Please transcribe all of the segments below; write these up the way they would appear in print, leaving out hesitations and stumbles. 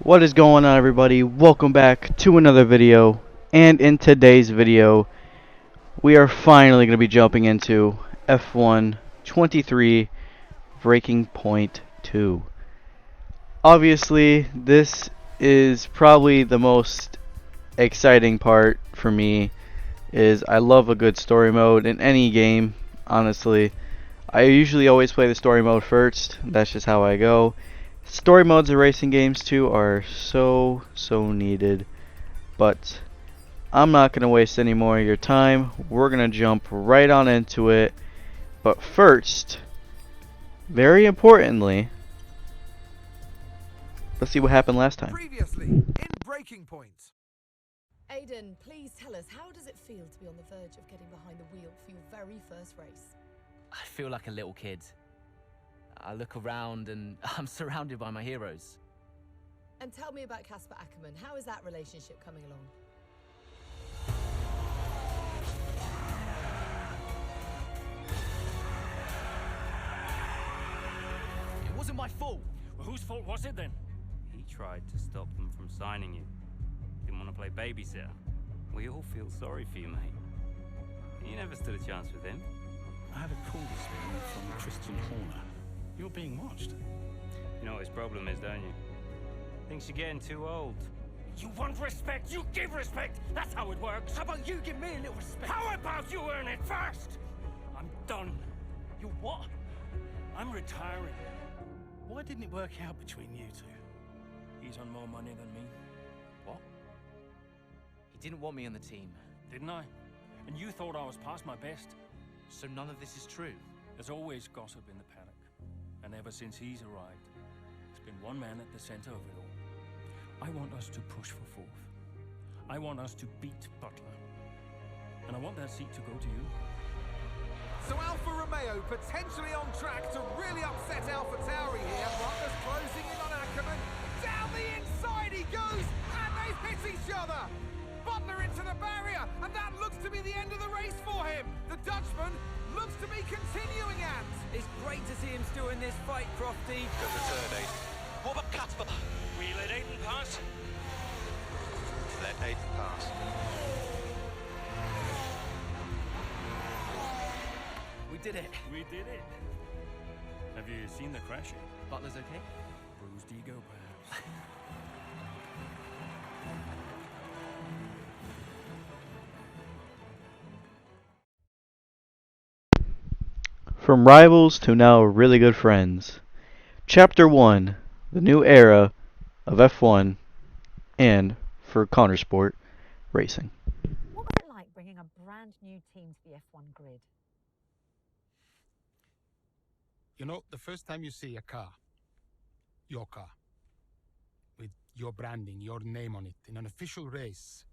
What is going on, everybody? Welcome back to another video, and in today's video we are finally going to be jumping into F1 23 Breaking Point 2. Obviously this is probably the most exciting part for me. I love a good story mode in any game, honestly. I usually always play the story mode first. That's just how I go. Story modes of racing games too are so needed, but I'm not going to waste any more of your time. We're going to jump right on into it. But first, very importantly, let's see what happened last time. Previously, in Breaking Point. Aiden, please tell us, how does it feel to be on the verge of getting behind the wheel for your very first race? I feel like a little kid. I look around and I'm surrounded by my heroes. And tell me about Casper Ackerman. How is that relationship coming along? It wasn't my fault. Well, whose fault was it then? He tried to stop them from signing you. Didn't want to play babysitter. We all feel sorry for you, mate. You never stood a chance with him. I had a call this morning from Christian Horner. You're being watched. You know what his problem is, don't you? Thinks you're getting too old. You want respect, you give respect. That's how it works. How about you give me a little respect? How about you earn it first? I'm done. You what? I'm retiring. Why didn't it work out between you two? He's on more money than me. What? He didn't want me on the team. Didn't I? And you thought I was past my best? So none of this is true. There's always gossip in the paddock. And ever since he's arrived, there's been one man at the center of it all. I want us to push for fourth. I want us to beat Butler. And I want that seat to go to you. So Alfa Romeo potentially on track to really upset AlphaTauri here. Butler's closing in on Ackerman. Down the inside he goes, and they've hit each other. Butler into the barrier, and that looks to be the end of the race for him. The Dutchman looks to be continuing at. It's great to see him still in this fight, Crofty. Go to third, Aiden. What about Casper? We let Aiden pass. Let Aiden pass. We did it. We did it. Have you seen the crash yet? Butler's okay? Bruised ego, perhaps. From rivals to now really good friends. Chapter 1, the new era of F1 and for Countersport racing. What was it like bringing a brand new team to the F1 grid? You know, the first time you see a car, your car, with your branding, your name on it, in an official race,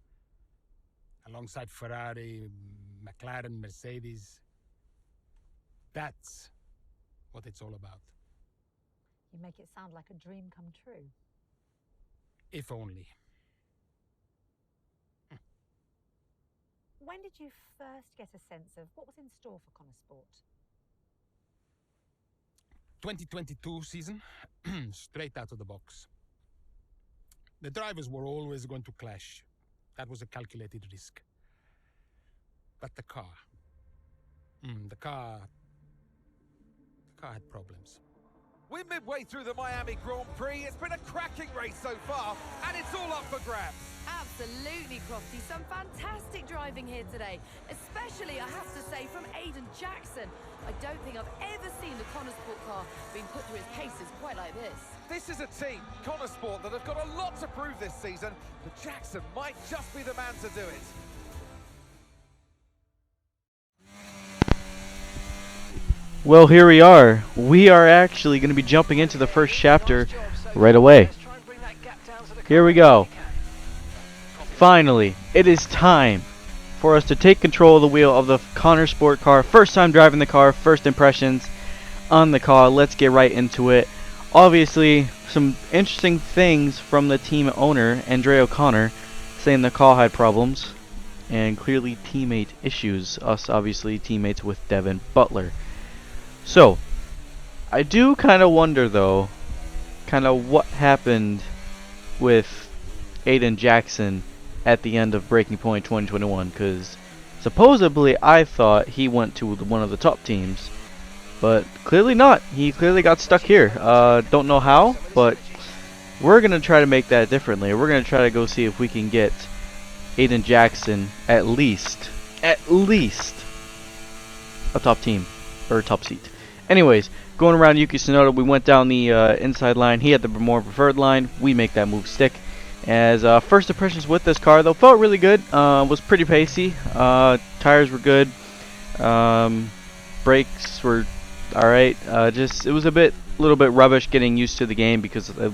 alongside Ferrari, McLaren, Mercedes, that's what it's all about. You make it sound like a dream come true. If only. When did you first get a sense of what was in store for Conasport? 2022 season, straight out of the box. The drivers were always going to clash. That was a calculated risk. But the car had problems. We're midway through the Miami Grand Prix. It's been a cracking race so far, and it's all up for grabs. Absolutely, Crofty. Some fantastic driving here today, especially, I have to say, from Aiden Jackson. I don't think I've ever seen the Conasport car being put through its paces quite like this. This is a team, Conasport, that have got a lot to prove this season, but Jackson might just be the man to do it. Well, here we are. We are actually going to be jumping into the first chapter right away. Here we go. Finally, it is time for us to take control of the wheel of the Countersport car. First time driving the car, first impressions on the car. Let's get right into it. Obviously, some interesting things from the team owner, Andre O'Connor, saying the car had problems and clearly teammate issues. Us, obviously, teammates with Devin Butler. So, I do kind of wonder, though, kind of what happened with Aiden Jackson at the end of Breaking Point 2021, because supposedly I thought he went to one of the top teams, but clearly not. He clearly got stuck here. Don't know how, but we're going to try to make that differently. We're going to try to go see if we can get Aiden Jackson at least a top team or top seat. Anyways, going around Yuki Tsunoda, we went down the inside line. He had the more preferred line. We make that move stick. As first impressions with this car, though, felt really good. Was pretty pacey. Tires were good. Brakes were all right. Just it was a little bit rubbish getting used to the game, because this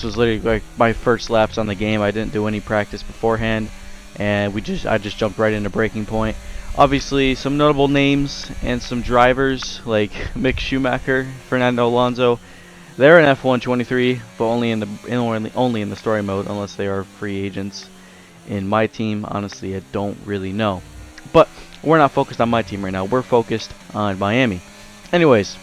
was literally like my first laps on the game. I didn't do any practice beforehand, and I just jumped right into Breaking Point. Obviously, some notable names and some drivers like Mick Schumacher, Fernando Alonso. They're in F1 23, but only in the story mode, unless they are free agents. In my team, honestly, I don't really know. But we're not focused on my team right now. We're focused on Miami. Anyways,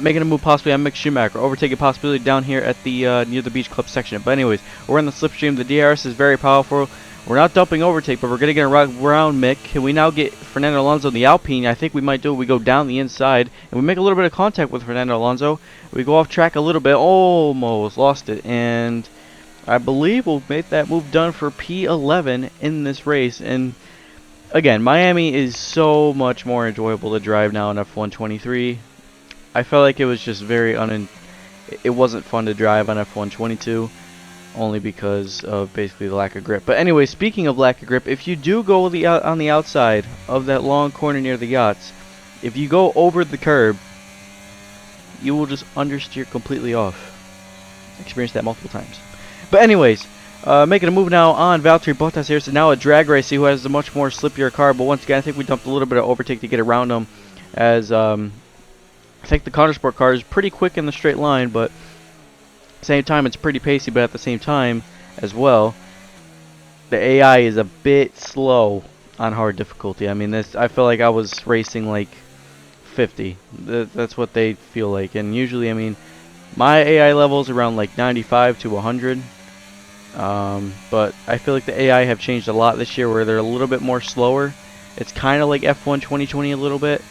making a move possibly on Mick Schumacher, overtaking possibility down here at the near the Beach Club section. But anyways, we're in the slipstream. The DRS is very powerful. We're not dumping overtake, but we're going to get around Mick. Can we now get Fernando Alonso in the Alpine? I think we might do it. We go down the inside, and we make a little bit of contact with Fernando Alonso. We go off track a little bit. Almost lost it. And I believe we'll make that move done for P11 in this race. And again, Miami is so much more enjoyable to drive now in F1 23. I felt like it was just it wasn't fun to drive on F1 22. Only because of basically the lack of grip. But anyway, speaking of lack of grip, if you do go on the outside of that long corner near the yachts, if you go over the curb, you will just understeer completely off. Experienced that multiple times. But anyways, making a move now on Valtteri Bottas here. So now a drag race, who has a much more slippier car. But once again, I think we dumped a little bit of overtake to get around him, as I think the Countersport car is pretty quick in the straight line, but same time it's pretty pacey. But at the same time as well, the AI is a bit slow on hard difficulty. I mean, I feel like I was racing like 50. That's what they feel like. And usually, I mean, my AI level is around like 95 to 100. But I feel like the AI have changed a lot this year, where they're a little bit more slower. It's kind of like F1 2020 a little bit,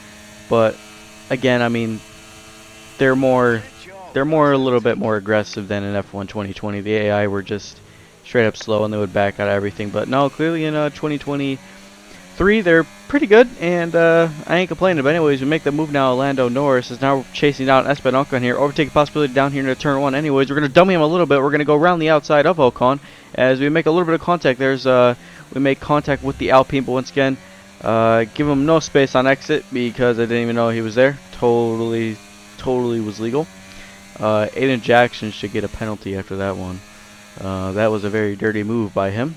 but again, I mean, they're a little bit more aggressive than in F1 2020. The AI were just straight up slow, and they would back out of everything. But no, clearly in 2023 they're pretty good, and I ain't complaining. But anyways, we make the move now. Lando Norris is now chasing down Esteban Ocon here, overtaking possibility down here into turn 1. Anyways, we're gonna dummy him a little bit. We're gonna go around the outside of Ocon as we make a little bit of contact. We make contact with the Alpine, but once again, give him no space on exit because I didn't even know he was there. Totally was legal. Aiden Jackson should get a penalty after that one. That was a very dirty move by him.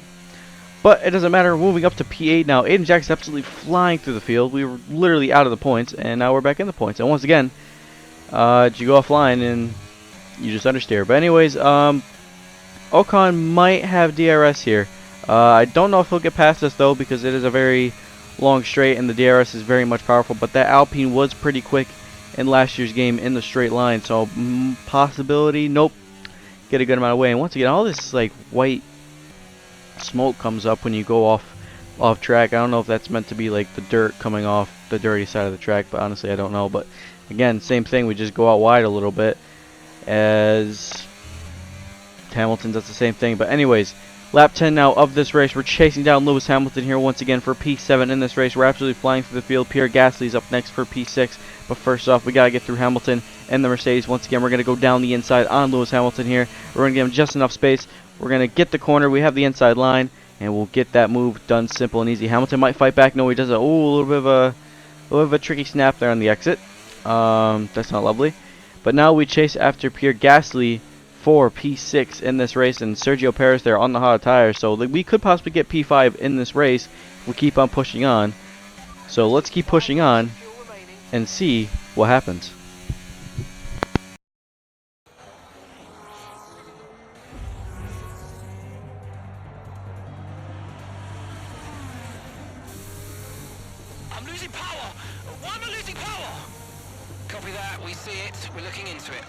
But it doesn't matter. Moving up to P8 now. Aiden Jackson's absolutely flying through the field. We were literally out of the points, and now we're back in the points. And once again, you go offline and you just understeer. But anyways, Ocon might have DRS here. I don't know if he'll get past us, though, because it is a very long straight, and the DRS is very much powerful. But that Alpine was pretty quick in last year's game in the straight line, so possibility, nope, get a good amount of way. And once again, all this like white smoke comes up when you go off track. I don't know if that's meant to be like the dirt coming off the dirty side of the track, but honestly I don't know. But again, same thing, we just go out wide a little bit, as Hamilton does the same thing. But anyways, lap 10 now of this race. We're chasing down Lewis Hamilton here once again for P7 in this race. We're absolutely flying through the field. Pierre Gasly's up next for P6. But first off, we got to get through Hamilton and the Mercedes. Once again, we're going to go down the inside on Lewis Hamilton here. We're going to give him just enough space. We're going to get the corner. We have the inside line, and we'll get that move done simple and easy. Hamilton might fight back. No, he does a little bit of a tricky snap there on the exit. That's not lovely. But now we chase after Pierre Gasly for P6 in this race, and Sergio Perez there on the hot tires. So we could possibly get P5 in this race if we keep on pushing on. So let's keep pushing on and see what happens. I'm losing power. Why am I losing power? Copy that. We see it. We're looking into it.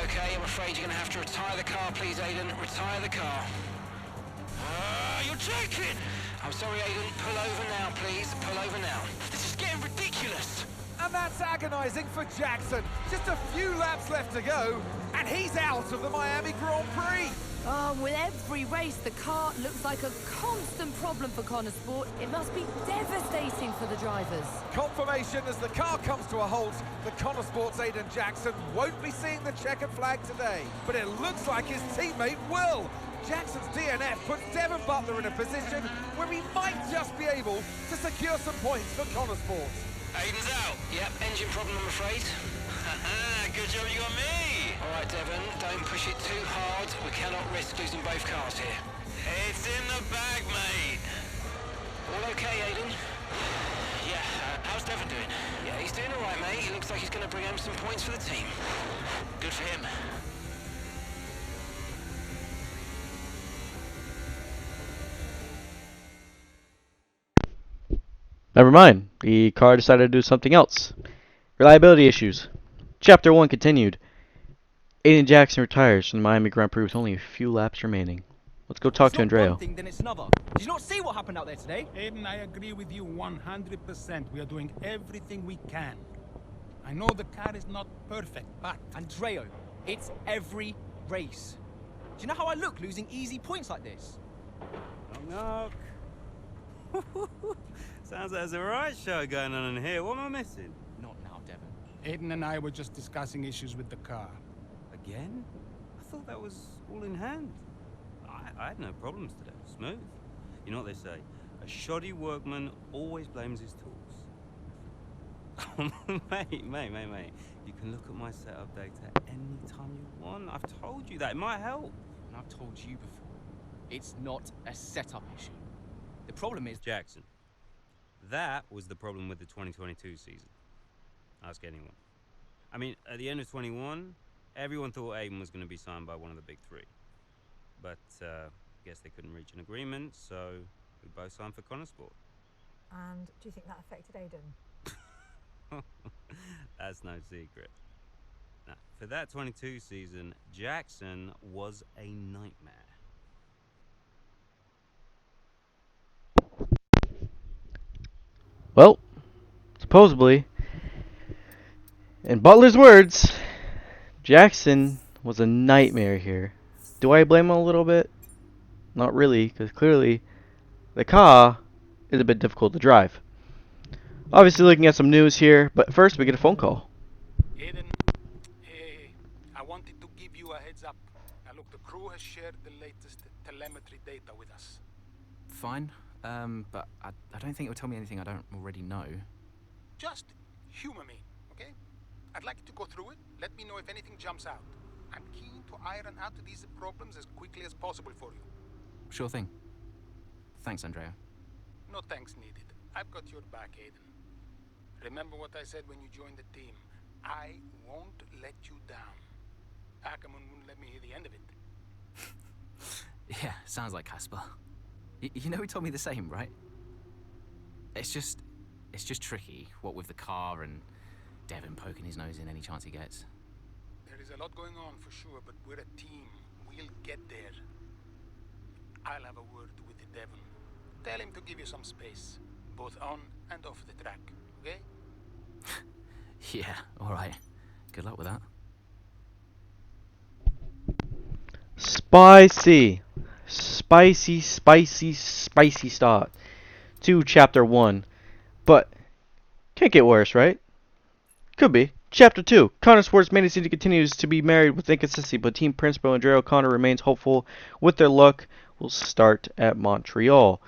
Okay, I'm afraid you're going to have to retire the car, please, Aiden. Retire the car. You're joking! I'm sorry, Aiden. Pull over now, please. Pull over now. This is getting ridiculous. And that's agonising for Jackson. Just a few laps left to go, and he's out of the Miami Grand Prix. Oh, with every race, the car looks like a constant problem for Connor Sport. It must be devastating for the drivers. Confirmation as the car comes to a halt, the Connor Sports Aiden Jackson won't be seeing the checkered flag today, but it looks like his teammate will. Jackson's DNF puts Devon Butler in a position where he might just be able to secure some points for Connor Sports. Aiden's out. Yep, engine problem, I'm afraid. Good job you got me. All right, Devon, don't push it too hard. We cannot risk losing both cars here. It's in the bag, mate. All okay, Aiden? Yeah, how's Devon doing? Yeah, he's doing all right, mate. He looks like he's going to bring home some points for the team. Good for him. Never mind. The car decided to do something else. Reliability issues. Chapter 1 continued. Aiden Jackson retires from the Miami Grand Prix with only a few laps remaining. Let's go talk to Andrea. One thing, then it's another. Did you not see what happened out there today? Aiden, I agree with you 100%. We are doing everything we can. I know the car is not perfect, but... Andreo, it's every race. Do you know how I look losing easy points like this? Knock, knock. Sounds like there's a riot show going on in here. What am I missing? Not now, Devon. Aiden and I were just discussing issues with the car. Again? I thought that was all in hand. I had no problems today. Smooth. You know what they say? A shoddy workman always blames his tools. mate. You can look at my setup data anytime you want. I've told you that. It might help. And I've told you before, it's not a setup issue. The problem is... Jackson. That was the problem with the 2022 season. Ask anyone. I mean, at the end of 21, everyone thought Aiden was going to be signed by one of the big three. But, guess they couldn't reach an agreement, so we both signed for Connor Sport. And do you think that affected Aiden? That's no secret. Now, for that 22 season, Jackson was a nightmare. Well, supposedly, in Butler's words, Jackson was a nightmare here. Do I blame him a little bit? Not really, because clearly the car is a bit difficult to drive. Obviously looking at some news here, but first we get a phone call. Aiden, hey, I wanted to give you a heads up. Now look, the crew has shared the latest telemetry data with us. Fine, but I don't think it will tell me anything I don't already know. Just humor me, okay? I'd like you to go through it. Let me know if anything jumps out. I'm keen to iron out these problems as quickly as possible for you. Sure thing. Thanks, Andrea. No thanks needed. I've got your back, Aiden. Remember what I said when you joined the team. I won't let you down. Ackerman wouldn't let me hear the end of it. Yeah, sounds like Casper. You know he told me the same, right? It's just tricky, what with the car and Devon poking his nose in any chance he gets. There is a lot going on for sure, but we're a team. We'll get there. I'll have a word with Devon. Tell him to give you some space, both on and off the track, okay? Yeah, alright. Good luck with that. Spicy start to Chapter 1. But, can't get worse, right? Could be. Chapter 2. Connor Sports Main City continues to be married with inconsistency, but Team Principal Andrea O'Connor remains hopeful with their luck will start at Montreal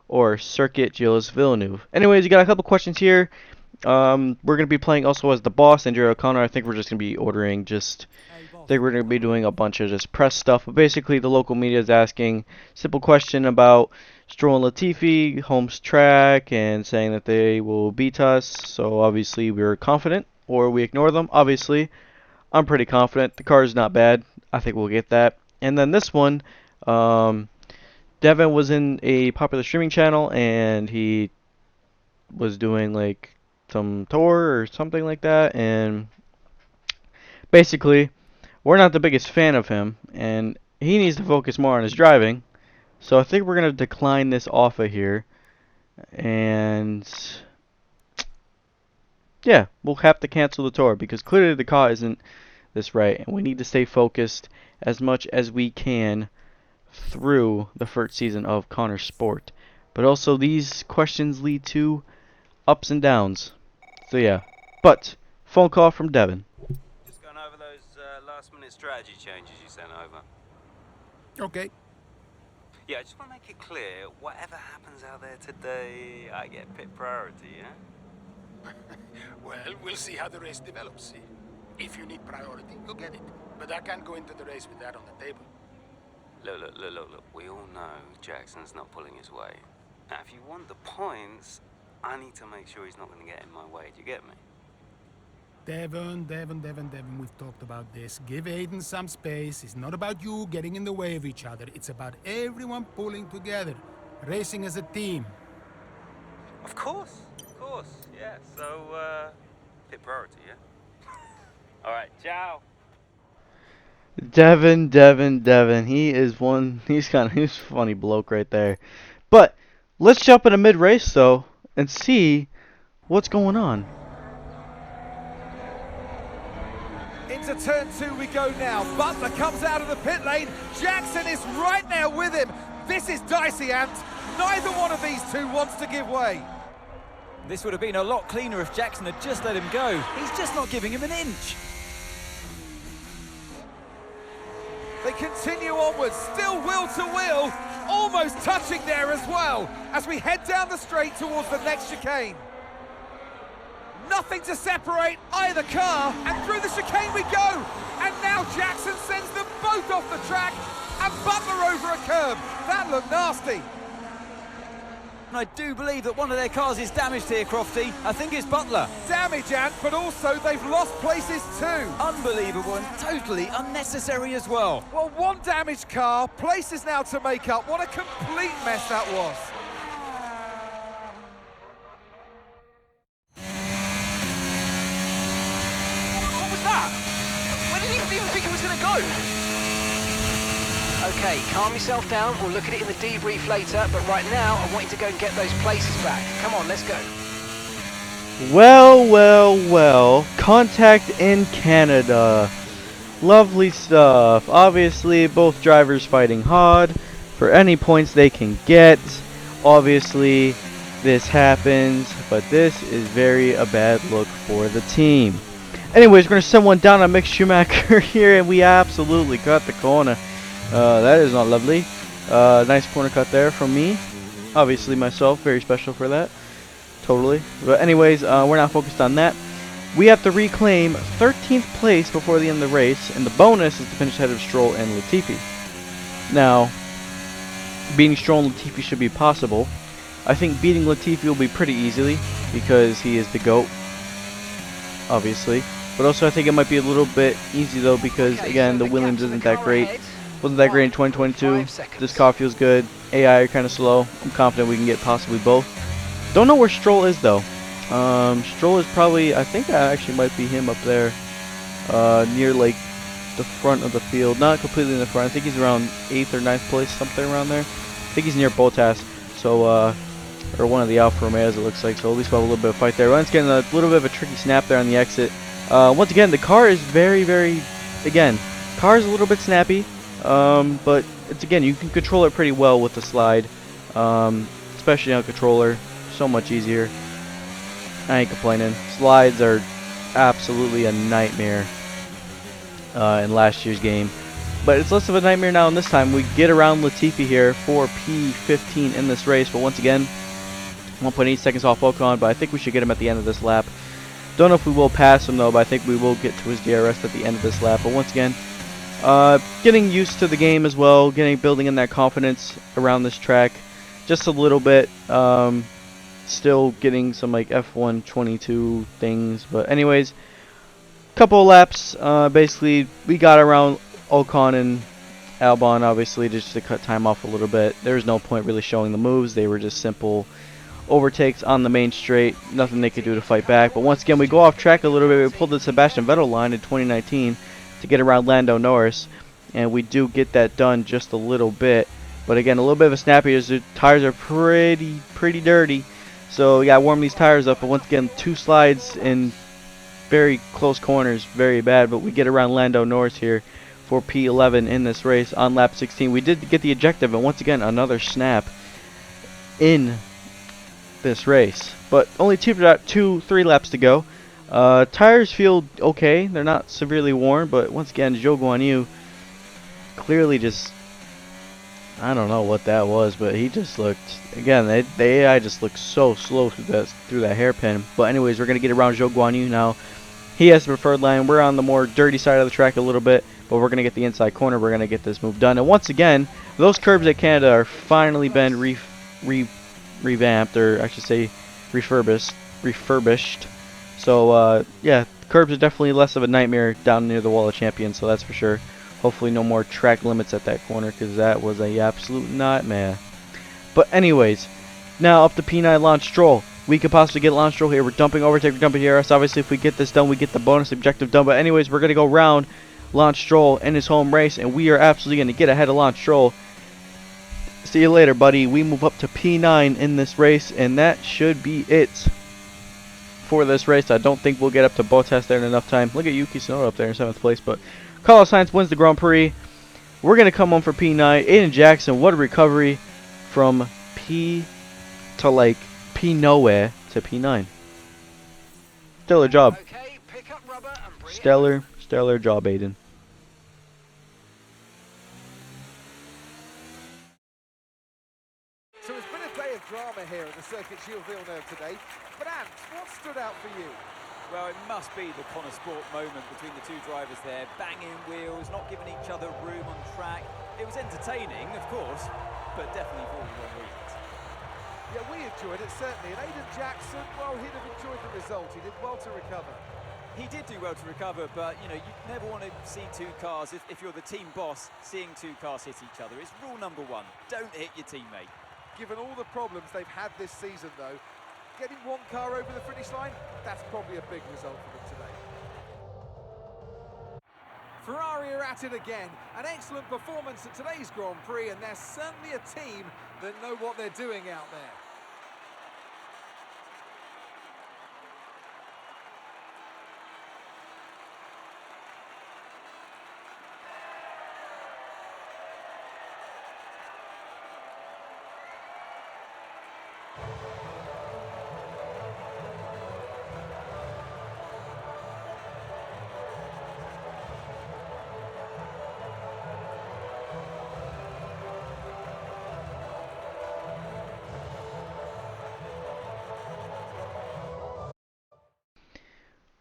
or Circuit Gilles Villeneuve. Anyways, you got a couple questions here. We're going to be playing also as the boss, Andrea O'Connor. I think we're just going to be ordering I think we're going to be doing a bunch of just press stuff. But basically, the local media is asking simple question about Stroll and Latifi, Holmes track, and saying that they will beat us. So obviously, we're confident, or we ignore them. Obviously, I'm pretty confident. The car is not bad. I think we'll get that. And then this one, Devon was in a popular streaming channel, and he was doing like some tour or something like that. And basically, we're not the biggest fan of him, and he needs to focus more on his driving. So I think we're going to decline this offer here. And yeah, we'll have to cancel the tour because clearly the car isn't this right, and we need to stay focused as much as we can through the first season of Connor Sport. But also these questions lead to ups and downs. So yeah, but phone call from Devin. Just going over those last-minute strategy changes you sent over. Okay. Yeah, I just want to make it clear, whatever happens out there today, I get pit priority, yeah? Well, we'll see how the race develops. If you need priority, you'll get it. But I can't go into the race with that on the table. Look. We all know Jackson's not pulling his weight. Now, if you want the points, I need to make sure he's not going to get in my way. Do you get me? Devon, we've talked about this. Give Aiden some space. It's not about you getting in the way of each other. It's about everyone pulling together, racing as a team. Of course, yeah. So, pit priority, yeah? All right, ciao. Devin. He's a funny bloke right there. But let's jump into mid-race though and see what's going on. Into turn 2 we go now. Butler comes out of the pit lane. Jackson is right there with him. This is dicey, Ant. Neither one of these two wants to give way. This would have been a lot cleaner if Jackson had just let him go. He's just not giving him an inch. They continue onwards, still wheel to wheel, almost touching there as well, as we head down the straight towards the next chicane. Nothing to separate either car, and through the chicane we go. And now Jackson sends them both off the track, and Butler over a curb. That looked nasty. And I do believe that one of their cars is damaged here, Crofty. I think it's Butler. Damage, Ant, but also they've lost places too. Unbelievable and totally unnecessary as well. Well, one damaged car, places now to make up. What a complete mess that was. What was that? Where did he even think he was going to go? Okay, calm yourself down. We'll look at it in the debrief later, but right now I want you to go and get those places back. Come on, let's go. Well. Contact in Canada. Lovely stuff. Obviously, both drivers fighting hard for any points they can get. Obviously, this happens, but this is very a bad look for the team. Anyways, we're going to send one down on Mick Schumacher here, and we absolutely cut the corner. That is not lovely. Nice corner cut there from me. Obviously myself, very special for that. Totally. But anyways, we're not focused on that. We have to reclaim 13th place before the end of the race, and the bonus is to finish ahead of Stroll and Latifi. Now, beating Stroll and Latifi should be possible. I think beating Latifi will be pretty easily, because he is the GOAT, obviously. But also I think it might be a little bit easy though, because again, the Williams isn't that great. Wasn't that great in 2022. This car feels good. AI are kind of slow. I'm confident we can get possibly both. Don't know where Stroll is though. Stroll is probably, I think I actually might be him up there, near like the front of the field. Not completely in the front. I think he's around 8th or 9th place, something around there. I think he's near Bottas. So, or one of the Alfa Romeos it looks like. So at least we'll have a little bit of fight there. Ryan's getting a little bit of a tricky snap there on the exit. Once again, the car is car is a little bit snappy. But it's again, you can control it pretty well with the slide, especially on controller, so much easier. I ain't complaining. Slides are absolutely a nightmare in last year's game, but it's less of a nightmare now. And this time we get around Latifi here for P15 in this race, but once again, 1.8 seconds off Ocon, but I think we should get him at the end of this lap. Don't know if we will pass him though, but I think we will get to his DRS at the end of this lap. But once again, getting used to the game as well, building in that confidence around this track just a little bit. Still getting some like F1 22 things, but anyways, couple of laps. Basically we got around Ocon and Albon, obviously, just to cut time off a little bit. There's no point really showing the moves. They were just simple overtakes on the main straight, nothing they could do to fight back. But once again, we go off track a little bit. We pulled the Sebastian Vettel line in 2019 to to get around Lando Norris, and we do get that done just a little bit. But again, a little bit of a snappy as the tires are pretty dirty, so we gotta warm these tires up. But once again, 2 slides in very close corners, very bad. But we get around Lando Norris here for P11 in this race on lap 16. We did get the ejective, and once again another snap in this race. But only 3 laps to go. Tires feel okay. They're not severely worn, but once again, Zhou Guanyu clearly just, I don't know what that was, but he just looked, again, the AI just looked so slow through that hairpin. But anyways, we're going to get around Zhou Guanyu now. He has the preferred line. We're on the more dirty side of the track a little bit, but we're going to get the inside corner. We're going to get this move done. And once again, those curbs at Canada are finally been revamped, or I should say refurbished. So yeah, curbs are definitely less of a nightmare down near the Wall of Champions, so that's for sure. Hopefully no more track limits at that corner, because that was a absolute nightmare. But anyways, now up to P9 Lance Stroll. We could possibly get Lance Stroll here. We're dumping overtake, we're dumping DRS. Obviously if we get this done, we get the bonus objective done. But anyways, we're going to go round Lance Stroll in his home race, and we are absolutely going to get ahead of Lance Stroll. See you later, buddy. We move up to P9 in this race, and that should be it for this race. I don't think we'll get up to Bottas there in enough time. Look at Yuki Tsunoda up there in 7th place, but Carlos Sainz wins the Grand Prix. We're going to come on for P9. Aiden Jackson, what a recovery from P to like P nowhere to P9. Stellar job. Stellar job, Aiden. So it's been a day of drama here at the Circuit Gilles Villeneuve today. But Ant, what stood out for you? Well, it must be the Connor Sport moment between the 2 drivers there, banging wheels, not giving each other room on track. It was entertaining, of course, but definitely for all the wrong reasons. Yeah, we enjoyed it, certainly. And Aiden Jackson, well, he'd have enjoyed the result. He did well to recover. He did do well to recover, but, you know, you never want to see 2 cars, if you're the team boss, seeing 2 cars hit each other. It's rule number 1, don't hit your teammate. Given all the problems they've had this season, though, getting 1 car over the finish line, that's probably a big result for them today. Ferrari are at it again. An excellent performance at today's Grand Prix, and they're certainly a team that know what they're doing out there.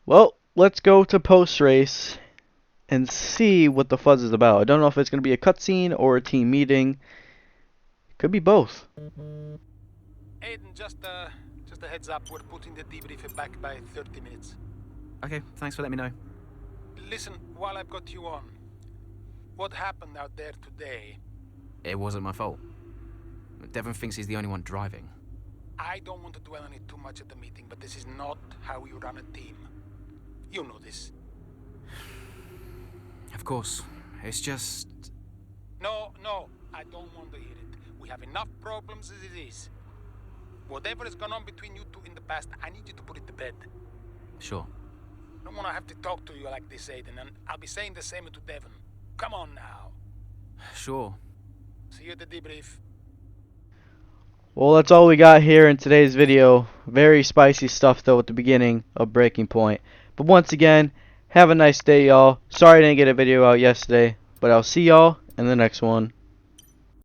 Well, let's go to post-race and see what the fuzz is about. I don't know if it's going to be a cutscene or a team meeting. Could be both. Aiden, just a heads up, we're putting the debrief back by 30 minutes. Okay, thanks for letting me know. Listen, while I've got you on, what happened out there today? It wasn't my fault. Devon thinks he's the only one driving. I don't want to dwell on it too much at the meeting, but this is not how you run a team. You know this. Of course. It's just... No, I don't want to hear it. We have enough problems as it is. Whatever has gone on between you 2 in the past, I need you to put it to bed. Sure. I don't want to have to talk to you like this, Aiden, and I'll be saying the same to Devon. Come on now. Sure. See you at the debrief. Well, that's all we got here in today's video. Very spicy stuff, though, at the beginning of Breaking Point. But once again, have a nice day, y'all. Sorry I didn't get a video out yesterday, but I'll see y'all in the next one.